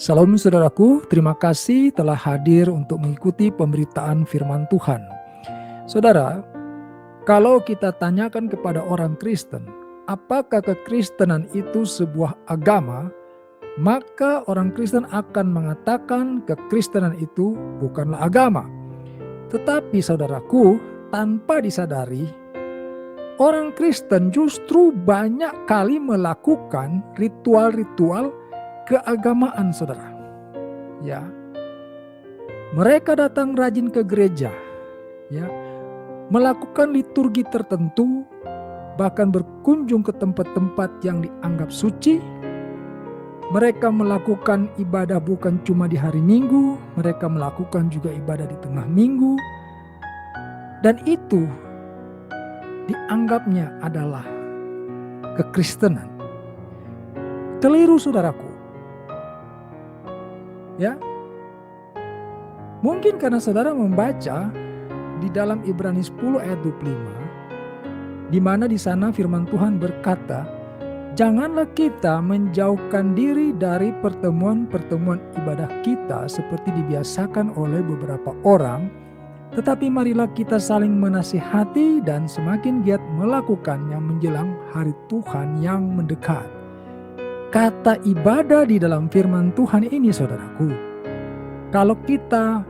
Salam saudaraku, terima kasih telah hadir untuk mengikuti pemberitaan firman Tuhan. Saudara, kalau kita tanyakan kepada orang Kristen, apakah kekristenan itu sebuah agama? Maka orang Kristen akan mengatakan kekristenan itu bukanlah agama. Tetapi saudaraku, tanpa disadari, orang Kristen justru banyak kali melakukan ritual-ritual keagamaan, saudara. Ya, mereka datang rajin ke gereja, ya, melakukan liturgi tertentu, bahkan berkunjung ke tempat-tempat yang dianggap suci. Mereka melakukan ibadah bukan cuma di hari Minggu, mereka melakukan juga ibadah di tengah minggu, dan itu dianggapnya adalah kekristenan. Keliru, saudaraku. Ya, mungkin karena saudara membaca di dalam Ibrani 10 ayat 25, di mana di sana firman Tuhan berkata, janganlah kita menjauhkan diri dari pertemuan-pertemuan ibadah kita seperti dibiasakan oleh beberapa orang, tetapi marilah kita saling menasihati dan semakin giat melakukannya menjelang hari Tuhan yang mendekat. Kata ibadah di dalam firman Tuhan ini, saudaraku, kalau kita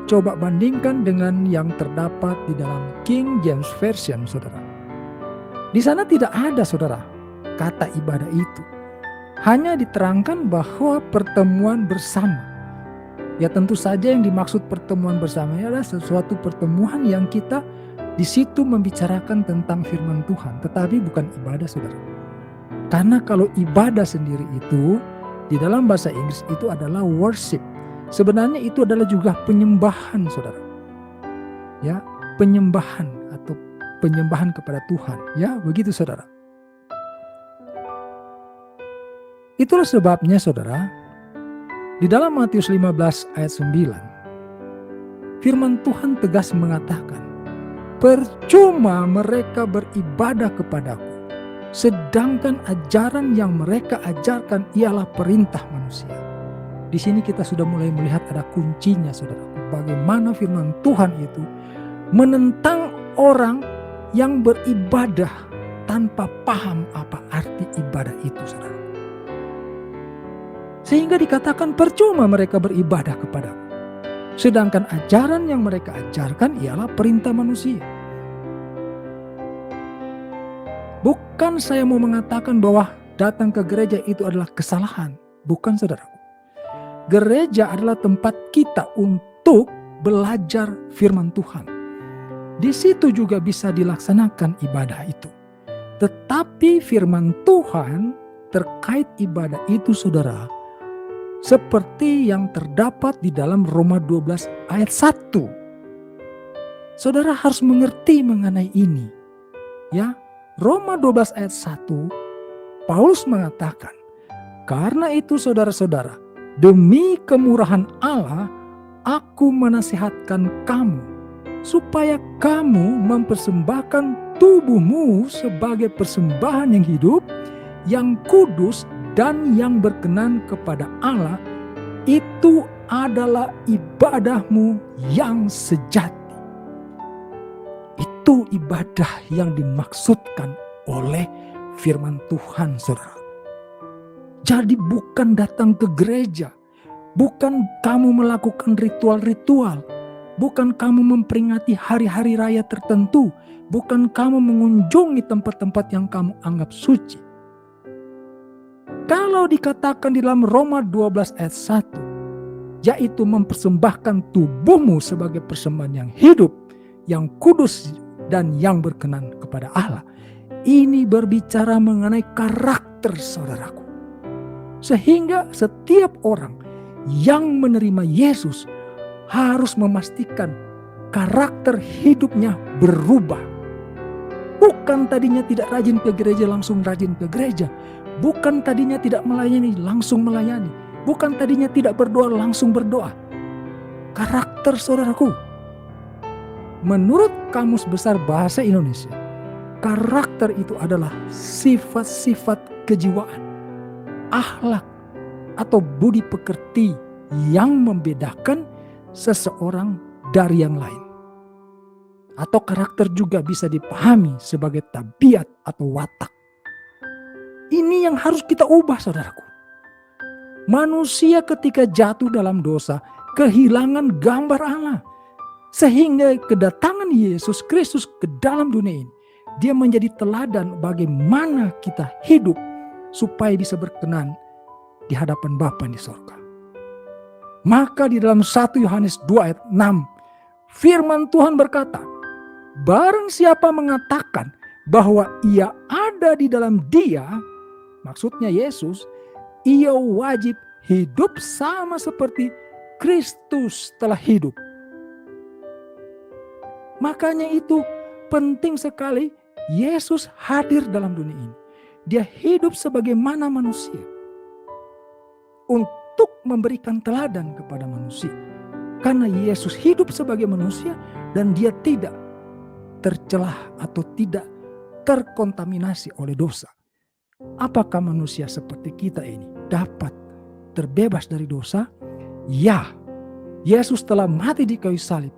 coba bandingkan dengan yang terdapat di dalam King James Version, saudara, di sana tidak ada, saudara, kata ibadah itu. Hanya diterangkan bahwa pertemuan bersama. Ya, tentu saja yang dimaksud pertemuan bersama adalah sesuatu pertemuan yang kita di situ membicarakan tentang firman Tuhan, tetapi bukan ibadah, saudara. Karena kalau ibadah sendiri itu di dalam bahasa Inggris itu adalah worship. Sebenarnya itu adalah juga penyembahan, saudara. Ya, penyembahan atau penyembahan kepada Tuhan. Ya, begitu, saudara. Itulah sebabnya, saudara, di dalam Matius 15 ayat 9, firman Tuhan tegas mengatakan, percuma mereka beribadah kepadaku, sedangkan ajaran yang mereka ajarkan ialah perintah manusia. Di sini kita sudah mulai melihat ada kuncinya, saudaraku. Bagaimana firman Tuhan itu menentang orang yang beribadah tanpa paham apa arti ibadah itu, saudara. Sehingga dikatakan percuma mereka beribadah kepadaku, sedangkan ajaran yang mereka ajarkan ialah perintah manusia. Bukan saya mau mengatakan bahwa datang ke gereja itu adalah kesalahan. Bukan, saudaraku. Gereja adalah tempat kita untuk belajar firman Tuhan. Di situ juga bisa dilaksanakan ibadah itu. Tetapi firman Tuhan terkait ibadah itu, saudara, seperti yang terdapat di dalam Roma 12 ayat 1. Saudara harus mengerti mengenai ini. Ya, Roma 12 ayat 1, Paulus mengatakan, karena itu saudara-saudara, demi kemurahan Allah, aku menasihatkan kamu, supaya kamu mempersembahkan tubuhmu sebagai persembahan yang hidup, yang kudus, dan yang berkenan kepada Allah, itu adalah ibadahmu yang sejati. Itu ibadah yang dimaksudkan oleh firman Tuhan, saudara. Jadi bukan datang ke gereja, bukan kamu melakukan ritual-ritual, bukan kamu memperingati hari-hari raya tertentu, bukan kamu mengunjungi tempat-tempat yang kamu anggap suci. Kalau dikatakan di dalam Roma 12 ayat 1, yaitu mempersembahkan tubuhmu sebagai persembahan yang hidup, yang kudus, dan yang berkenan kepada Allah. Ini berbicara mengenai karakter, saudaraku. Sehingga setiap orang yang menerima Yesus harus memastikan karakter hidupnya berubah. Bukan tadinya tidak rajin ke gereja langsung rajin ke gereja. Bukan tadinya tidak melayani langsung melayani. Bukan tadinya tidak berdoa langsung berdoa. Karakter, saudaraku. Menurut Kamus Besar Bahasa Indonesia, karakter itu adalah sifat-sifat kejiwaan, akhlak, atau budi pekerti yang membedakan seseorang dari yang lain. Atau karakter juga bisa dipahami sebagai tabiat atau watak. Ini yang harus kita ubah, saudaraku. Manusia ketika jatuh dalam dosa kehilangan gambar Allah. Sehingga kedatangan Yesus Kristus ke dalam dunia ini, dia menjadi teladan bagaimana kita hidup supaya bisa berkenan di hadapan Bapa di sorga. Maka di dalam 1 Yohanes 2 ayat 6, firman Tuhan berkata, barang siapa mengatakan bahwa ia ada di dalam Dia, maksudnya Yesus, ia wajib hidup sama seperti Kristus telah hidup. Makanya itu penting sekali Yesus hadir dalam dunia ini. Dia hidup sebagaimana manusia untuk memberikan teladan kepada manusia. Karena Yesus hidup sebagai manusia dan dia tidak tercelah atau tidak terkontaminasi oleh dosa. Apakah manusia seperti kita ini dapat terbebas dari dosa? Ya, Yesus telah mati di kayu salib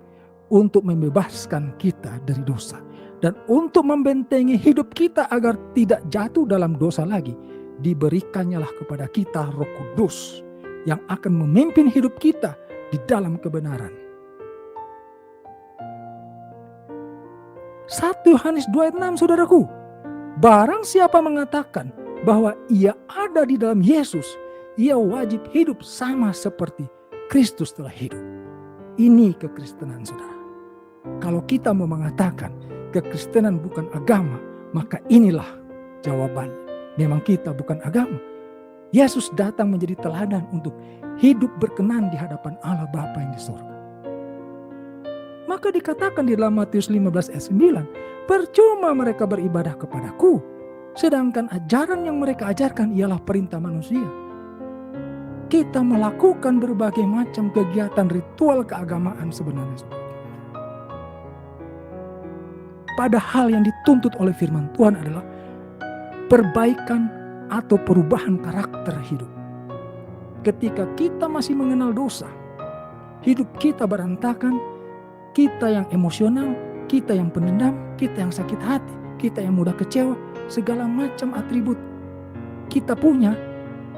untuk membebaskan kita dari dosa. Dan untuk membentengi hidup kita agar tidak jatuh dalam dosa lagi, diberikannya kepada kita Roh Kudus yang akan memimpin hidup kita di dalam kebenaran. 1 Yohanes 2 ayat 6, saudaraku. Barang siapa mengatakan bahwa ia ada di dalam Yesus, ia wajib hidup sama seperti Kristus telah hidup. Ini kekristenan, saudara. Kalau kita mau mengatakan kekristenan bukan agama, maka inilah jawabannya. Memang kita bukan agama. Yesus datang menjadi teladan untuk hidup berkenan di hadapan Allah Bapa yang di sorga. Maka dikatakan di dalam Matius 15 ayat 9, percuma mereka beribadah kepadaku, sedangkan ajaran yang mereka ajarkan ialah perintah manusia. Kita melakukan berbagai macam kegiatan ritual keagamaan sebenarnya. Padahal yang dituntut oleh firman Tuhan adalah perbaikan atau perubahan karakter hidup. Ketika kita masih mengenal dosa, hidup kita berantakan, kita yang emosional, kita yang pendendam, kita yang sakit hati, kita yang mudah kecewa, segala macam atribut kita punya.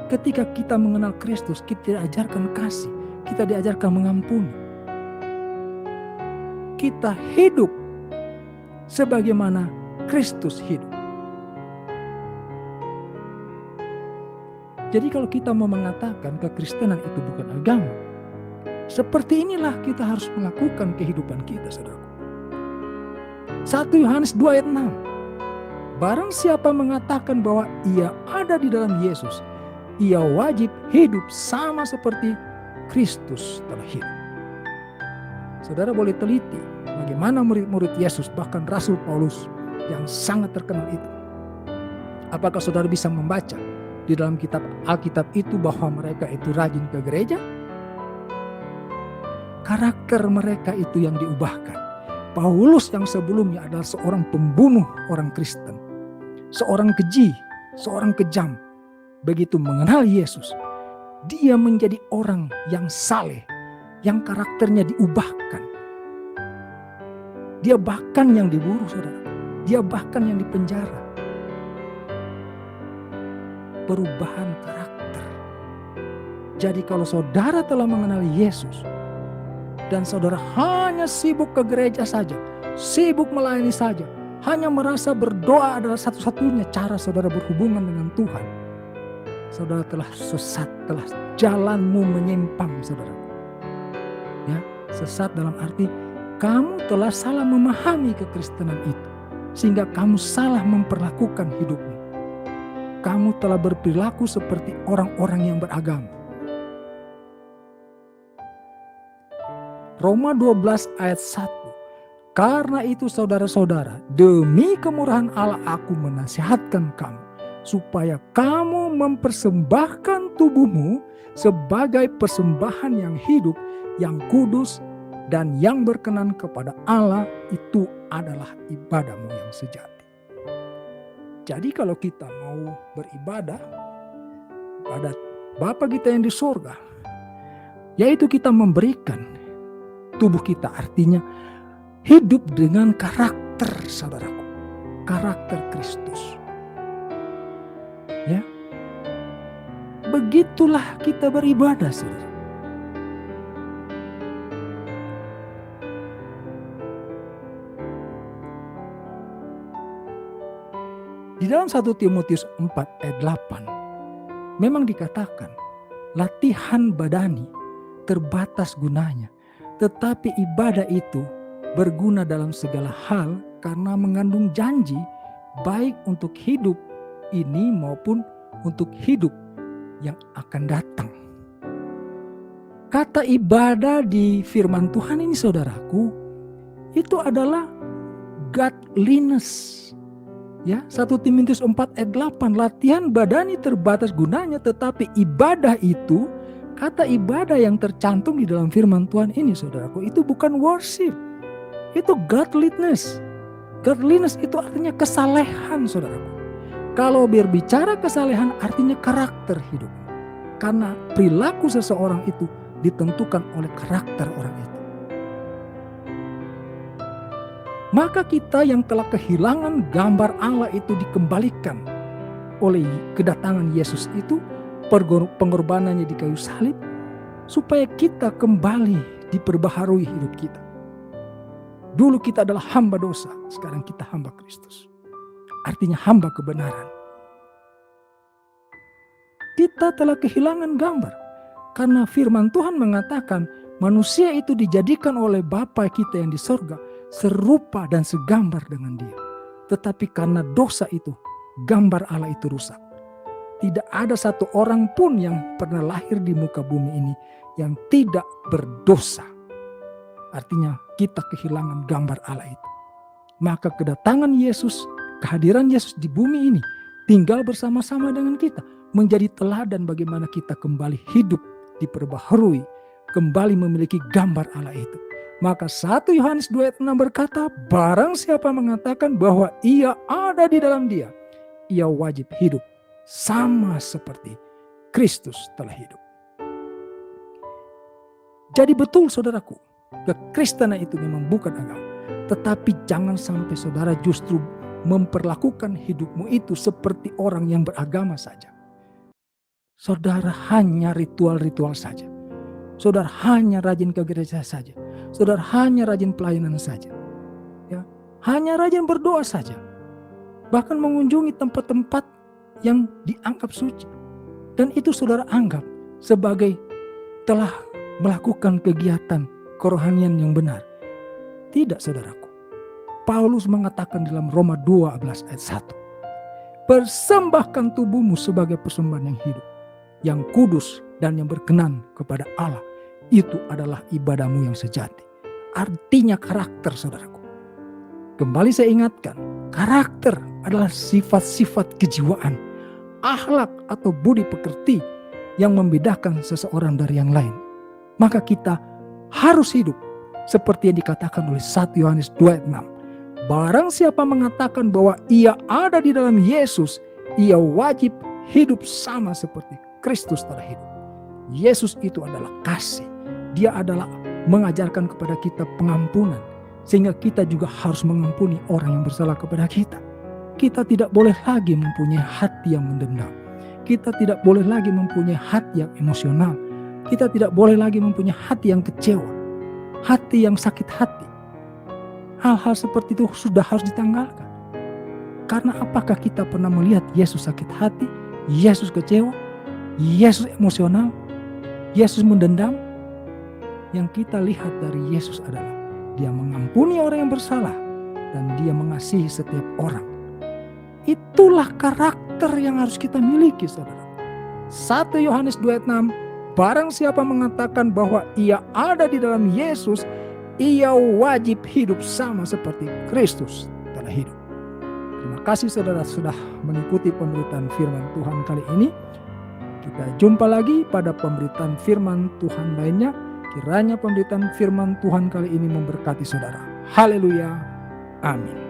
Ketika kita mengenal Kristus, kita diajarkan kasih, kita diajarkan mengampuni. Kita hidup sebagaimana Kristus hidup. Jadi kalau kita mau mengatakan kekristenan itu bukan agama, seperti inilah kita harus melakukan kehidupan kita, saudaraku. 1 Yohanes 2 ayat 6. Barang siapa mengatakan bahwa ia ada di dalam Yesus, ia wajib hidup sama seperti Kristus telah hidup. Saudara boleh teliti bagaimana murid-murid Yesus, bahkan Rasul Paulus yang sangat terkenal itu. Apakah saudara bisa membaca di dalam kitab Alkitab itu bahwa mereka itu rajin ke gereja? Karakter mereka itu yang diubahkan. Paulus yang sebelumnya adalah seorang pembunuh orang Kristen, seorang keji, seorang kejam. Begitu mengenal Yesus, dia menjadi orang yang saleh, yang karakternya diubahkan. Dia bahkan yang diburu, saudara. Dia bahkan yang dipenjara. Perubahan karakter. Jadi kalau saudara telah mengenal Yesus dan saudara hanya sibuk ke gereja saja, sibuk melayani saja, hanya merasa berdoa adalah satu-satunya cara saudara berhubungan dengan Tuhan, saudara telah sesat, telah jalanmu menyimpang, saudara. Ya, sesat dalam arti kamu telah salah memahami kekristenan itu, sehingga kamu salah memperlakukan hidupmu. Kamu telah berperilaku seperti orang-orang yang beragama. Roma 12 ayat 1. Karena itu saudara-saudara, demi kemurahan Allah aku menasihatkan kamu, supaya kamu mempersembahkan tubuhmu sebagai persembahan yang hidup, yang kudus, dan yang berkenan kepada Allah, itu adalah ibadahmu yang sejati. Jadi kalau kita mau beribadah pada Bapa kita yang di surga, yaitu kita memberikan tubuh kita, artinya hidup dengan karakter, saudaraku, karakter Kristus. Ya, begitulah kita beribadah, saudara. Di dalam 1 Timotius 4 ayat 8 memang dikatakan latihan badani terbatas gunanya, tetapi ibadah itu berguna dalam segala hal karena mengandung janji baik untuk hidup ini maupun untuk hidup yang akan datang. Kata ibadah di firman Tuhan ini, saudaraku, itu adalah godliness. Ya, 1 Timotius 4 ayat 8, latihan badani terbatas gunanya, tetapi ibadah itu, kata ibadah yang tercantum di dalam firman Tuhan ini, saudaraku, itu bukan worship, itu godliness. Godliness itu artinya kesalehan, saudaraku. Kalau berbicara kesalehan artinya karakter hidup, karena perilaku seseorang itu ditentukan oleh karakter orang itu. Maka kita yang telah kehilangan gambar Allah itu dikembalikan oleh kedatangan Yesus itu, pengorbanannya di kayu salib, supaya kita kembali diperbaharui hidup kita. Dulu kita adalah hamba dosa, sekarang kita hamba Kristus. Artinya hamba kebenaran. Kita telah kehilangan gambar, karena firman Tuhan mengatakan manusia itu dijadikan oleh Bapa kita yang di sorga serupa dan segambar dengan Dia. Tetapi karena dosa itu, gambar Allah itu rusak. Tidak ada satu orang pun yang pernah lahir di muka bumi ini yang tidak berdosa. Artinya kita kehilangan gambar Allah itu. Maka kedatangan Yesus, kehadiran Yesus di bumi ini, tinggal bersama-sama dengan kita, menjadi teladan bagaimana kita kembali hidup, diperbaharui, kembali memiliki gambar Allah itu. Maka 1 Yohanes 2 ayat 6 berkata, barang siapa mengatakan bahwa ia ada di dalam Dia, ia wajib hidup sama seperti Kristus telah hidup. Jadi betul, saudaraku, kekristenan itu memang bukan agama. Tetapi jangan sampai saudara justru memperlakukan hidupmu itu seperti orang yang beragama saja. Saudara hanya ritual-ritual saja. Saudara hanya rajin ke gereja saja. Saudara hanya rajin pelayanan saja. Ya, hanya rajin berdoa saja. Bahkan mengunjungi tempat-tempat yang dianggap suci. Dan itu saudara anggap sebagai telah melakukan kegiatan kerohanian yang benar. Tidak, saudaraku. Paulus mengatakan dalam Roma 12 ayat 1. Persembahkan tubuhmu sebagai persembahan yang hidup, yang kudus dan yang berkenan kepada Allah. Itu adalah ibadahmu yang sejati. Artinya karakter, saudaraku. Kembali saya ingatkan, karakter adalah sifat-sifat kejiwaan, akhlak atau budi pekerti yang membedakan seseorang dari yang lain. Maka kita harus hidup seperti yang dikatakan oleh 1 Yohanes 2 ayat 6. Barang siapa mengatakan bahwa ia ada di dalam Yesus, ia wajib hidup sama seperti Kristus telah hidup. Yesus itu adalah kasih. Dia adalah mengajarkan kepada kita pengampunan, sehingga kita juga harus mengampuni orang yang bersalah kepada kita. Kita tidak boleh lagi mempunyai hati yang mendendam. Kita tidak boleh lagi mempunyai hati yang emosional. Kita tidak boleh lagi mempunyai hati yang kecewa, hati yang sakit hati. Hal-hal seperti itu sudah harus ditanggalkan. Karena apakah kita pernah melihat Yesus sakit hati, Yesus kecewa, Yesus emosional, Yesus mendendam? Yang kita lihat dari Yesus adalah Dia mengampuni orang yang bersalah dan Dia mengasihi setiap orang. Itulah karakter yang harus kita miliki, saudara. 1 Yohanes 2 ayat 6, barang siapa mengatakan bahwa ia ada di dalam Yesus, ia wajib hidup sama seperti Kristus telah hidup. Terima kasih saudara sudah mengikuti pemberitaan firman Tuhan kali ini. Kita jumpa lagi pada pemberitaan firman Tuhan lainnya. Kiranya pemberitaan firman Tuhan kali ini memberkati saudara. Haleluya. Amin.